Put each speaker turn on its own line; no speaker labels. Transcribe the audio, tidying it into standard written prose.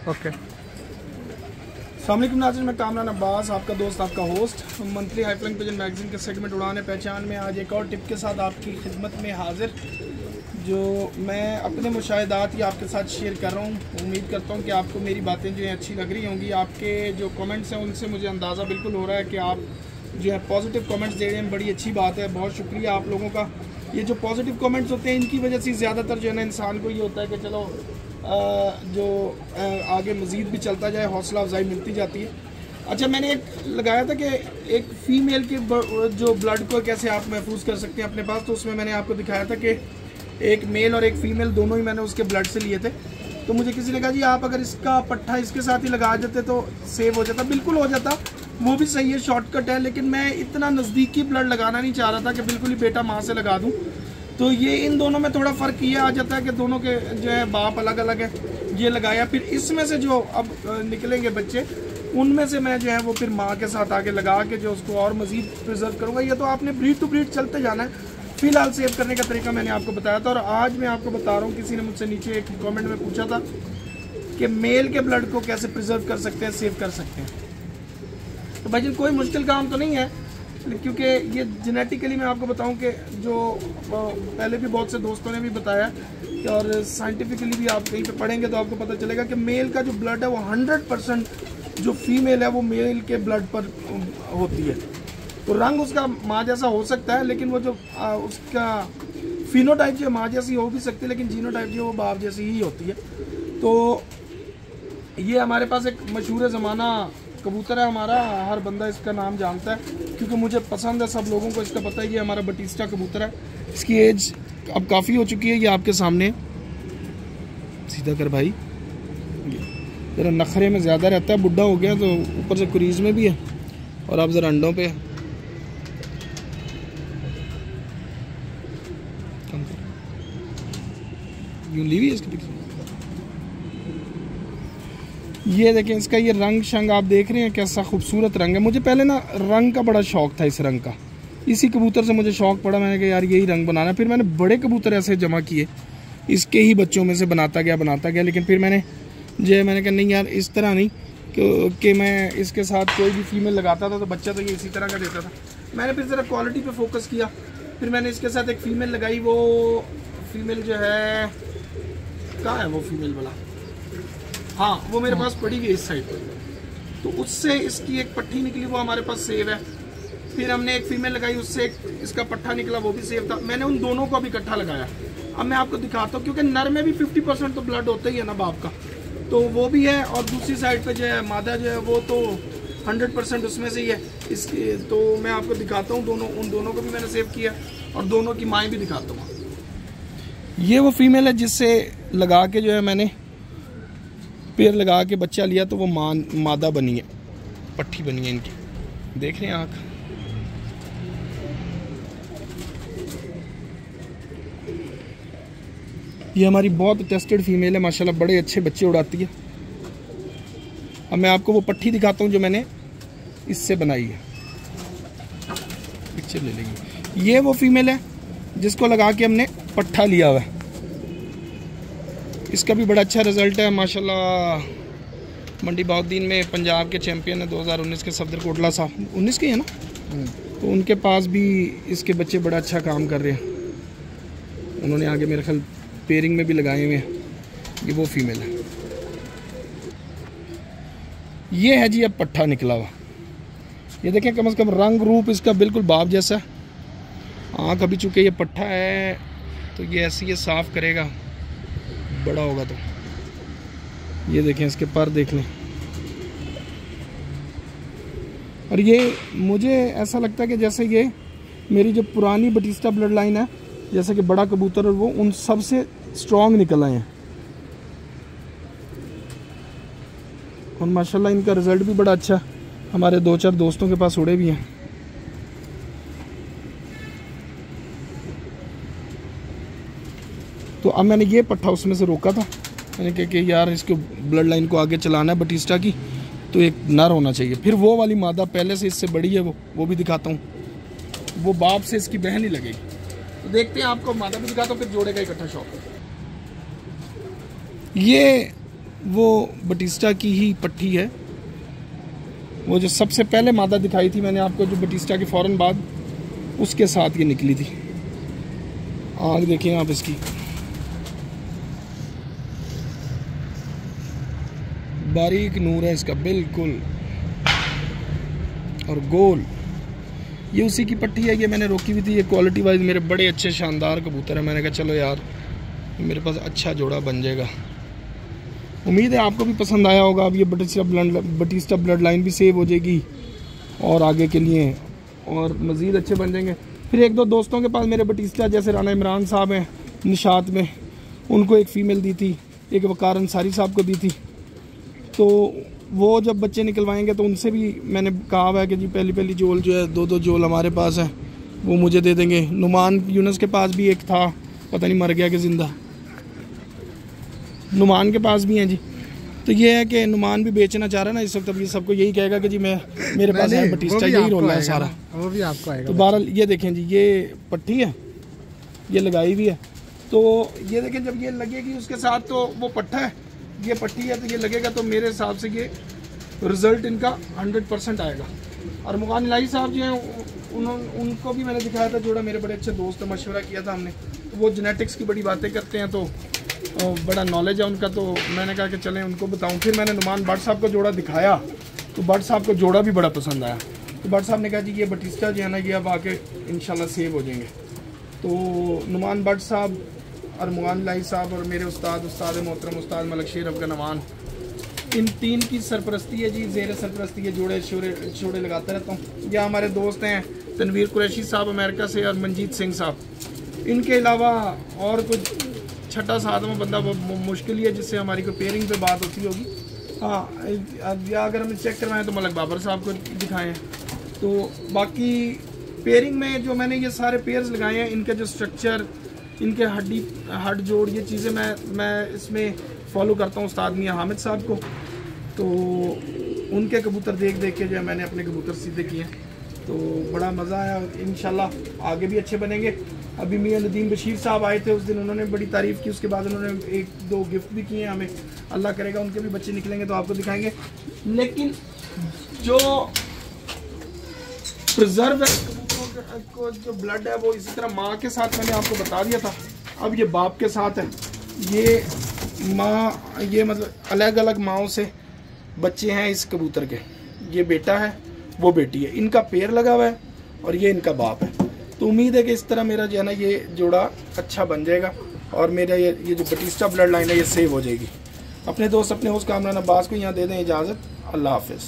Okay. अस्सलाम वालेकुम नाज़रीन, मैं कामरान अब्बास, आपका दोस्त, आपका होस्ट, मंथली हाईफ्लाइंग पिजन मैगजीन के सेगमेंट उड़ान पहचान में आज एक और टिप के साथ आपकी खिदमत में हाजिर, जो मैं अपने मुशाहिदात ही आपके साथ शेयर कर रहा हूँ। उम्मीद करता हूँ कि आपको मेरी बातें जो हैं अच्छी लग रही होंगी। आपके जो कमेंट्स हैं उनसे मुझे अंदाज़ा बिल्कुल हो रहा है कि आप जो है पॉजिटिव कमेंट्स दे रहे हैं, बड़ी अच्छी बात है। बहुत शुक्रिया आप लोगों का। ये जो पॉजिटिव कमेंट्स होते हैं इनकी वजह से ज़्यादातर जो है ना इंसान को ये होता है कि चलो आगे मज़ीद भी चलता जाए, हौसला अफजाई मिलती जाती है। अच्छा, मैंने एक लगाया था कि एक फ़ीमेल के जो ब्लड को कैसे आप महफूज कर सकते हैं अपने पास, तो उसमें मैंने आपको दिखाया था कि एक मेल और एक फ़ीमेल दोनों ही मैंने उसके ब्लड से लिए थे। तो मुझे किसी ने कहा जी आप अगर इसका पट्टा इसके साथ ही लगा देते तो सेव हो जाता। बिल्कुल हो जाता, वो भी सही है, शॉर्टकट है, लेकिन मैं इतना नज़दीकी ब्लड लगाना नहीं चाह रहा था कि बिल्कुल ही बेटा माँ से लगा दूँ। तो ये इन दोनों में थोड़ा फ़र्क ये आ जाता है कि दोनों के जो है बाप अलग अलग है। ये लगाया, फिर इसमें से जो अब निकलेंगे बच्चे, उनमें से मैं जो है वो फिर माँ के साथ आगे लगा के जो उसको और मज़ीद प्रिजर्व करूँगा। ये तो आपने ब्रीड टू ब्रीड चलते जाना है। फ़िलहाल सेव करने का तरीका मैंने आपको बताया था, और आज मैं आपको बता रहा हूँ। किसी ने मुझसे नीचे एक कमेंट में पूछा था कि मेल के ब्लड को कैसे प्रिजर्व कर सकते हैं, सेव कर सकते हैं। तो भाई कोई मुश्किल काम तो नहीं है, क्योंकि ये जेनेटिकली मैं आपको बताऊं कि जो पहले भी बहुत से दोस्तों ने भी बताया, और साइंटिफिकली भी आप कहीं पे पढ़ेंगे तो आपको पता चलेगा कि मेल का जो ब्लड है वो 100% जो फीमेल है वो मेल के ब्लड पर होती है। तो रंग उसका माँ जैसा हो सकता है, लेकिन वो जो उसका फिनोटाइप जो माँ जैसी हो भी सकती है, लेकिन जीनोटाइप जो वो बाप जैसी ही होती है। तो ये हमारे पास एक मशहूर ज़माना कबूतर है हमारा, हर बंदा इसका नाम जानता है क्योंकि मुझे पसंद है, सब लोगों को इसका पता है। ये हमारा बटिस्टा कबूतर है। इसकी एज अब काफ़ी हो चुकी है, ये आपके सामने। सीधा कर भाई, ज़रा नखरे में ज़्यादा रहता है, बुढ़ा हो गया तो ऊपर से कुरीज में भी है, और आप ज़रा अंडों पे यूँ ली हुई है इसकी पिक्चर। ये देखें इसका ये रंग शंग आप देख रहे हैं, कैसा खूबसूरत रंग है। मुझे पहले ना रंग का बड़ा शौक था, इस रंग का, इसी कबूतर से मुझे शौक पड़ा। मैंने कहा यार यही रंग बनाना। फिर मैंने बड़े कबूतर ऐसे जमा किए, इसके ही बच्चों में से बनाता गया। लेकिन फिर मैंने कहा नहीं यार इस तरह नहीं, कि मैं इसके साथ कोई भी फीमेल लगाता था तो बच्चा तो ये इसी तरह का देता था। मैंने फिर ज़रा क्वालिटी पे फोकस किया। फिर मैंने इसके साथ एक फ़ीमेल लगाई। वो फीमेल जो है कहाँ है वो फीमेल वाला, हाँ वो मेरे पास पड़ी हुई इस साइड पर। तो उससे इसकी एक पट्टी निकली, वो हमारे पास सेव है। फिर हमने एक फीमेल लगाई, उससे एक इसका पट्टा निकला, वो भी सेव था। मैंने उन दोनों को भी इकट्ठा लगाया। अब मैं आपको दिखाता हूँ, क्योंकि नर में भी 50% तो ब्लड होता ही है ना बाप का, तो वो भी है। और दूसरी साइड पे जो है मादा जो है वो तो 100% उसमें से ही है इसकी। तो मैं आपको दिखाता हूँ उन दोनों को भी मैंने सेव किया, और दोनों की माएँ भी दिखाता हूँ। ये वो फीमेल है जिससे लगा के जो है मैंने पेड़ लगा के बच्चा लिया, तो वो मादा बनी है, पट्टी बनी है इनकी, देख रहे हैं आँख। ये हमारी बहुत टेस्टेड फीमेल है माशाल्लाह, बड़े अच्छे बच्चे उड़ाती है। अब मैं आपको वो पट्टी दिखाता हूँ जो मैंने इससे बनाई है, पिक्चर ले लेंगे। ये वो फीमेल है जिसको लगा के हमने पट्टा लिया हुआ है। इसका भी बड़ा अच्छा रिज़ल्ट है माशाल्लाह। मंडी बहाउद्दीन में पंजाब के चैम्पियन है 2019 के सफदर कोटला साहब, 19 के है ना, तो उनके पास भी इसके बच्चे बड़ा अच्छा काम कर रहे हैं। उन्होंने आगे मेरे ख्याल पेयरिंग में भी लगाए हुए हैं। ये वो फीमेल है। ये है जी अब पट्ठा निकला हुआ। ये देखें कम से कम रंग रूप इसका बिल्कुल बाप जैसा। आँख अभी चूँकि ये पट्ठा है तो ये ऐसे ये साफ़ करेगा, बड़ा होगा तो। ये देखें इसके पर देख लें। और ये मुझे ऐसा लगता है कि जैसे ये मेरी जो पुरानी बटिस्टा ब्लड लाइन है, जैसे कि बड़ा कबूतर और वो उन सब से स्ट्रॉन्ग निकल आए हैं, और माशाल्लाह इनका रिज़ल्ट भी बड़ा अच्छा। हमारे 2-4 दोस्तों के पास उड़े भी हैं। तो अब मैंने ये पट्ठा उसमें से रोका था। मैंने कहा कि यार इसको ब्लड लाइन को आगे चलाना है बटिस्टा की, तो एक नर होना चाहिए। फिर वो वाली मादा पहले से इससे बड़ी है, वो भी दिखाता हूँ। वो बाप से इसकी बहन ही लगेगी। तो देखते हैं, आपको मादा भी दिखाता हूँ, फिर जोड़े का इकट्ठा शौक है। ये वो बटिस्टा की ही पट्टी है, वो जो सबसे पहले मादा दिखाई थी मैंने आपको, जो बटिस्टा के फ़ौरन बाद उसके साथ ये निकली थी। आँख देखें आप इसकी, बारीक नूर है इसका बिल्कुल, और गोल। ये उसी की पट्टी है, ये मैंने रोकी हुई थी। ये क्वालिटी वाइज मेरे बड़े अच्छे शानदार कबूतर है। मैंने कहा चलो यार मेरे पास अच्छा जोड़ा बन जाएगा। उम्मीद है आपको भी पसंद आया होगा। अब ये बटिस्टा ब्लड लाइन भी सेव हो जाएगी और आगे के लिए और मज़ीद अच्छे बन जाएंगे। फिर एक दो दोस्तों के पास मेरे बटिस्टा, जैसे राना इमरान साहब हैं निशात में, उनको एक फ़ीमेल दी थी, एक वकार अंसारी साहब को दी थी। तो वो जब बच्चे निकलवाएंगे तो उनसे भी मैंने कहा हुआ है कि जी पहली जोल जो है, दो जोल हमारे पास है, वो मुझे दे देंगे। नुमान यूनस के पास भी एक था, पता नहीं मर गया कि ज़िंदा। नुमान के पास भी हैं जी। तो ये है कि नुमान भी बेचना चाह रहा है ना इस वक्त। अब ये सबको यही कहेगा कि जी मेरे पास है बटिस्टा, यही रोल है सारा,
वो भी आपको आएगा।
तो बहरहाल ये देखें जी, ये पट्टी है, ये लगाई हुई है। तो ये देखें जब ये लगेगी उसके साथ, तो वो पट्टा है, ये पट्टी है, तो ये लगेगा तो मेरे हिसाब से ये रिज़ल्ट इनका 100% आएगा। और मुकान इलाही साहब जो हैं उनको भी मैंने दिखाया था जोड़ा, मेरे बड़े अच्छे दोस्त, मशवरा किया था हमने। तो वो जेनेटिक्स की बड़ी बातें करते हैं, तो बड़ा नॉलेज है उनका, तो मैंने कहा कि चलें उनको बताऊं। फिर मैंने नुमान भट्ट साहब को जोड़ा दिखाया, तो भट्ट साहब को जोड़ा भी बड़ा पसंद आया। तो भट्ट साहब ने कहा जी ये बटिस्टा जो है ना, ये अब आके इंशाल्लाह सेव हो जाएंगे। तो नुमान भट्ट साहब और मुकान इलाही साहब और मेरे उस्ताद मोहतरम उस्ताद मलक शेर अफगान अमान, इन तीन की सरपरस्ती है जी, ज़ेर सरपरस्ती है जोड़े शोड़े लगाता रहता हूँ। या हमारे दोस्त हैं तनवीर कुरैशी साहब अमेरिका से, और मंजीत सिंह साहब। इनके अलावा और कुछ छठा सातवां बंदा वो मुश्किल ही है जिससे हमारी कोई पेयरिंग पे बात होती होगी। हाँ, या अगर हम चेक करवाएं तो मलक बाबर साहब को दिखाएं। तो बाकी पेयरिंग में जो मैंने ये सारे पेयर्स लगाए हैं, इनका जो स्ट्रक्चर, इनके हड जोड़, ये चीज़ें मैं इसमें फॉलो करता हूँ उस्ताद मियां हामिद साहब को। तो उनके कबूतर देख के जो है मैंने अपने कबूतर सीधे किए, तो बड़ा मज़ा आया। इंशाल्लाह आगे भी अच्छे बनेंगे। अभी मियां नदीम बशीर साहब आए थे उस दिन, उन्होंने बड़ी तारीफ़ की, उसके बाद उन्होंने एक दो गिफ्ट भी किए हमें। अल्लाह करेगा उनके भी बच्चे निकलेंगे तो आपको दिखाएंगे। लेकिन जो प्रिजर्व को जो ब्लड है वो इसी तरह माँ के साथ मैंने आपको बता दिया था, अब ये बाप के साथ है। ये माँ, ये मतलब अलग अलग माँओं से बच्चे हैं इस कबूतर के। ये बेटा है, वो बेटी है, इनका पेयर लगा हुआ है और ये इनका बाप है। तो उम्मीद है कि इस तरह मेरा जो है ना ये जोड़ा अच्छा बन जाएगा और मेरा ये जो बटिस्टा ब्लड लाइन है ये सेव हो जाएगी। अपने दोस्त अपने होस्ट कामरान अब्बास को यहाँ दे दें इजाज़त। अल्लाह हाफिज़।